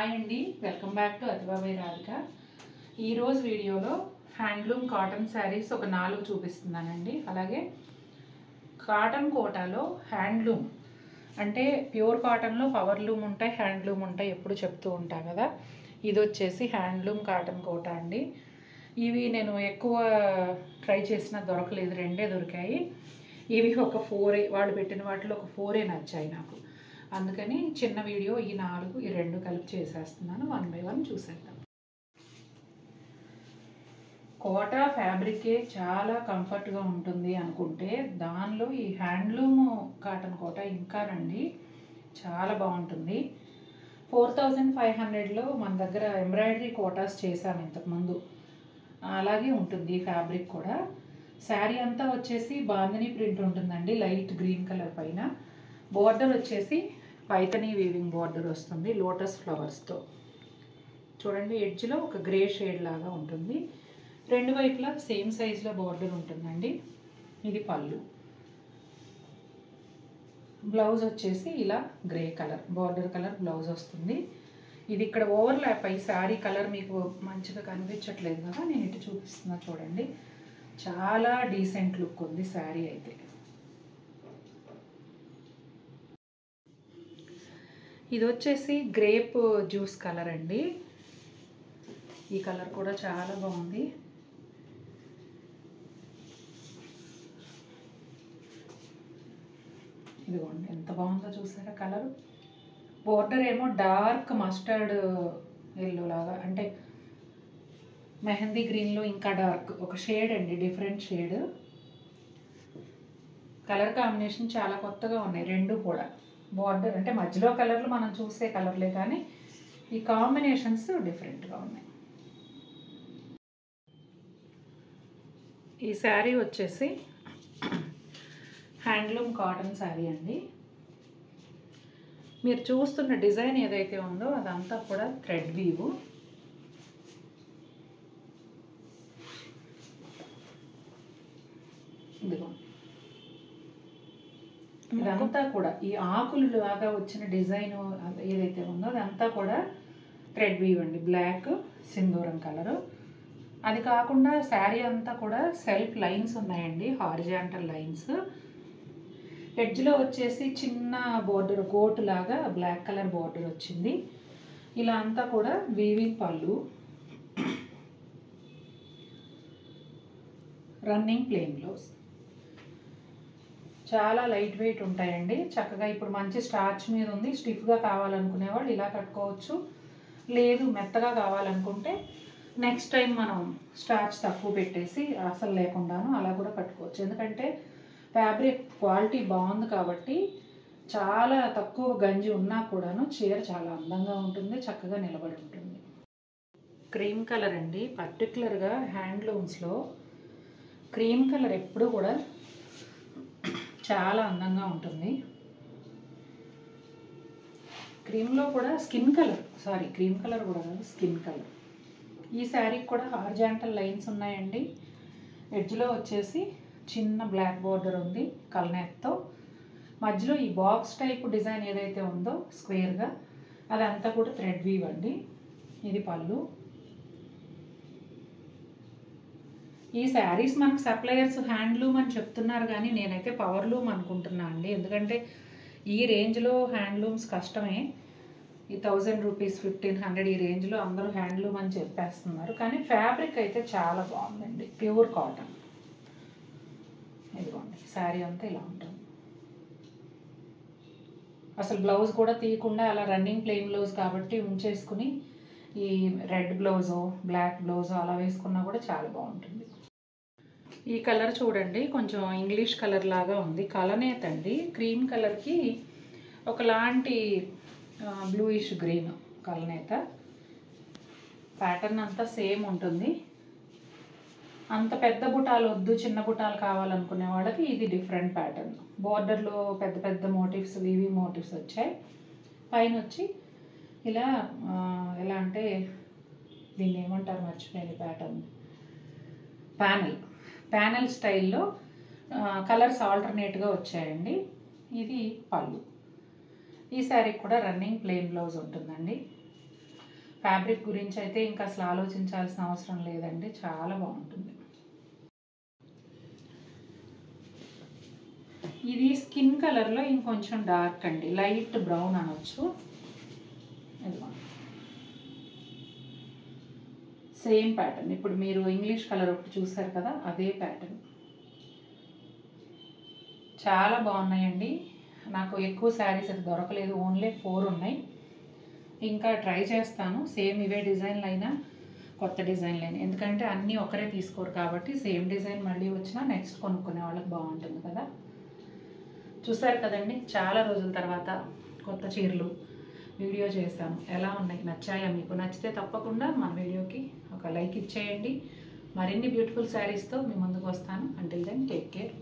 Hi అండి, welcome back to అతిబాబాయ్ Radhika. ఈరోజు వీడియోలో హ్యాండ్లూమ్ కాటన్ శారీస్ ఒక 4 చూపిస్తున్నానండి. అలాగే కాటన్ కోటాలో హ్యాండ్లూమ్ అంటే ప్యూర్ కాటన్లో పవర్ లూమ్ ఉంటాయి, హ్యాండ్లూమ్ ఉంటాయి, ఎప్పుడు చెప్తూ ఉంటా కదా. ఇది వచ్చేసి హ్యాండ్లూమ్ కాటన్ కోటా అండి. ఇవి నేను ఎక్కువ ట్రై చేసినా దొరకలేదు, 2 దొరికాయి. ఇవి ఒక 4 వాళ్ళు పెట్టిన వాటిలో ఒక 4 నచ్చాయి నాకు. అందుకని చిన్న వీడియో ఈ 4 ఈ 2 కలిపి చేసేస్తున్నాను. 1 బై 1 చూసేద్దాం. కోటా ఫ్యాబ్రికే చాలా కంఫర్ట్గా ఉంటుంది అనుకుంటే దానిలో ఈ హ్యాండ్లూమ్ కాటన్ కోటా ఇంకా రండి, చాలా బాగుంటుంది. 4500లో మన దగ్గర ఎంబ్రాయిడరీ కోటాస్ చేశాను ఇంతకుముందు, అలాగే ఉంటుంది ఫ్యాబ్రిక్ కూడా. శారీ అంతా వచ్చేసి బాందిని ప్రింట్ ఉంటుందండి, లైట్ గ్రీన్ కలర్ పైన. బోర్డర్ వచ్చేసి పైతనీ వీవింగ్ బోర్డర్ వస్తుంది లోటస్ ఫ్లవర్స్తో. చూడండి, ఎడ్జ్లో ఒక గ్రే షేడ్ లాగా ఉంటుంది. 2 వైపులా సేమ్ సైజులో బోర్డర్ ఉంటుందండి. ఇది పళ్ళు. బ్లౌజ్ వచ్చేసి ఇలా grey colour border colour blouse వస్తుంది. ఇది ఇక్కడ ఓవర్లాప్ అయ్యి శారీ కలర్ మీకు మంచిగా కనిపించట్లేదు కదా, నేను ఇటు చూపిస్తున్నా చూడండి. చాలా డీసెంట్ లుక్ ఉంది శారీ అయితే. ఇది వచ్చేసి గ్రేప్ జ్యూస్ కలర్ అండి. ఈ కలర్ కూడా చాలా బాగుంది. ఇదిగోండి ఎంత బాగుందో చూసారా కలర్. బోర్డర్ ఏమో డార్క్ మస్టర్డ్ ఎల్లో లాగా, అంటే మెహందీ గ్రీన్లో ఇంకా డార్క్ ఒక షేడ్ అండి, డిఫరెంట్ షేడ్. కలర్ కాంబినేషన్ చాలా కొత్తగా ఉన్నాయి 2 కూడా. బోర్డర్ అంటే మధ్యలో కలర్లు మనం చూసే కలర్లే, కానీ ఈ కాంబినేషన్స్ డిఫరెంట్గా ఉన్నాయి. ఈ శారీ వచ్చేసి హ్యాండ్లూమ్ కాటన్ శారీ అండి. మీరు చూస్తున్న డిజైన్ ఏదైతే ఉందో అదంతా కూడా థ్రెడ్ వీవ్. ఇదిగో ఇదంతా కూడా ఈ ఆకులు లాగా వచ్చిన డిజైన్ ఏదైతే ఉందో అదంతా కూడా థ్రెడ్ వీవ్ అండి, బ్లాక్ సింధూరం కలరు. అది కాకుండా శారీ అంతా కూడా సెల్ఫ్ లైన్స్ ఉన్నాయండి, హారిజాంటల్ లైన్స్. ఎడ్జ్లో వచ్చేసి చిన్న బోర్డర్ కోట్ లాగా బ్లాక్ కలర్ బోర్డర్ వచ్చింది. ఇలా అంతా కూడా వీవింగ్ పళ్ళు, రన్నింగ్ ప్లెయిన్ బ్లౌజ్. చాలా లైట్ వెయిట్ ఉంటాయండి. చక్కగా ఇప్పుడు మంచి స్టార్చ్ మీద ఉంది, స్టిఫ్గా కావాలనుకునే వాళ్ళు ఇలా కట్టుకోవచ్చు. లేదు మెత్తగా కావాలనుకుంటే నెక్స్ట్ టైం మనం స్టార్చ్ తక్కువ పెట్టేసి అసలు లేకుండాను అలా కూడా కట్టుకోవచ్చు. ఎందుకంటే ఫ్యాబ్రిక్ క్వాలిటీ బాగుంది కాబట్టి చాలా తక్కువ గంజి ఉన్నా కూడాను చీర చాలా అందంగా ఉంటుంది, చక్కగా నిలబడి ఉంటుంది. క్రీమ్ కలర్ అండి. పర్టికులర్గా హ్యాండ్లూమ్స్లో క్రీమ్ కలర్ ఎప్పుడు కూడా చాలా అందంగా ఉంటుంది. క్రీమ్లో కూడా స్కిన్ కలర్, క్రీమ్ కలర్ కూడా కాదు, స్కిన్ కలర్. ఈ శారీకి కూడా హారిజాంటల్ లైన్స్ ఉన్నాయండి. ఎడ్జ్లో వచ్చేసి చిన్న బ్లాక్ బోర్డర్ ఉంది కల్నేత్తో. మధ్యలో ఈ బాక్స్ టైప్ డిజైన్ ఏదైతే ఉందో స్క్వేర్గా అదంతా కూడా థ్రెడ్ వీవ్ అండి. ఇది పళ్ళు. ఈ శారీస్ మనకు సప్లయర్స్ హ్యాండ్లూమ్ అని చెప్తున్నారు, కానీ నేనైతే పవర్ లూమ్ అనుకుంటున్నా అండి. ఎందుకంటే ఈ రేంజ్లో హ్యాండ్లూమ్స్ కష్టమే. ఈ 1000 రూపీస్ 1500 ఈ రేంజ్లో అందరూ హ్యాండ్లూమ్ అని చెప్పేస్తున్నారు, కానీ ఫ్యాబ్రిక్ అయితే చాలా బాగుందండి, ప్యూర్ కాటన్. ఇదిగోండి శారీ అంతా ఇలా ఉంటుంది. అసలు బ్లౌజ్ కూడా తీయకుండా అలా రన్నింగ్ ప్లెయిన్ బ్లౌజ్ కాబట్టి ఉంచేసుకుని ఈ రెడ్ బ్లౌజో బ్లాక్ బ్లౌజో అలా వేసుకున్నా కూడా చాలా బాగుంటుంది. ఈ కలర్ చూడండి, కొంచెం ఇంగ్లీష్ కలర్ లాగా ఉంది, కలనేత్ అండి. క్రీమ్ కలర్కి ఒకలాంటి బ్లూయిష్ గ్రీన్ కలనేత. ప్యాటర్న్ అంతా సేమ్ ఉంటుంది. అంత పెద్ద బుటాలు వద్దు, చిన్న బుటాలు కావాలనుకునే వాళ్ళకి ఇది డిఫరెంట్ ప్యాటర్న్. బోర్డర్లో పెద్ద పెద్ద మోటివ్స్, వీవీ మోటివ్స్ వచ్చాయి. పైన వచ్చి ఇలా ఎలా అంటే దీన్ని ఏమంటారు మర్చిపోయింది, ప్యానెల్ స్టైల్లో కలర్స్ ఆల్టర్నేట్గా వచ్చాయండి. ఇది పళ్ళు. ఈ శారీకి కూడా రన్నింగ్ ప్లెయిన్ బ్లౌజ్ ఉంటుందండి. ఫ్యాబ్రిక్ గురించి అయితే ఇంకా అసలు ఆలోచించాల్సిన అవసరం లేదండి, చాలా బాగుంటుంది. ఇది స్కిన్ కలర్లో ఇంకొంచెం డార్క్ అండి, లైట్ బ్రౌన్ అనొచ్చు. సేమ్ ప్యాటర్న్, ఇప్పుడు మీరు ఇంగ్లీష్ కలర్ ఒకటి చూసారు కదా, అదే ప్యాటర్న్. చాలా బాగున్నాయండి. నాకు ఎక్కువ శారీస్ అయితే దొరకలేదు, ఓన్లీ 4 ఉన్నాయి. ఇంకా ట్రై చేస్తాను, సేమ్ ఇవే డిజైన్లు అయినా కొత్త డిజైన్లు అయినా, ఎందుకంటే అన్నీ ఒకరే తీసుకోరు కాబట్టి సేమ్ డిజైన్ మళ్ళీ వచ్చినా నెక్స్ట్ కొనుక్కునే వాళ్ళకి బాగుంటుంది కదా. చూసారు కదండి, చాలా రోజుల తర్వాత కొత్త చీరలు వీడియో చేశాను. ఎలా ఉన్నాయి, నచ్చాయా మీకు? నచ్చితే తప్పకుండా మన వీడియోకి ఒక లైక్ ఇచ్చేయండి. మరిన్ని బ్యూటిఫుల్ శారీస్తో మీ ముందుకు వస్తాను. Until then take care.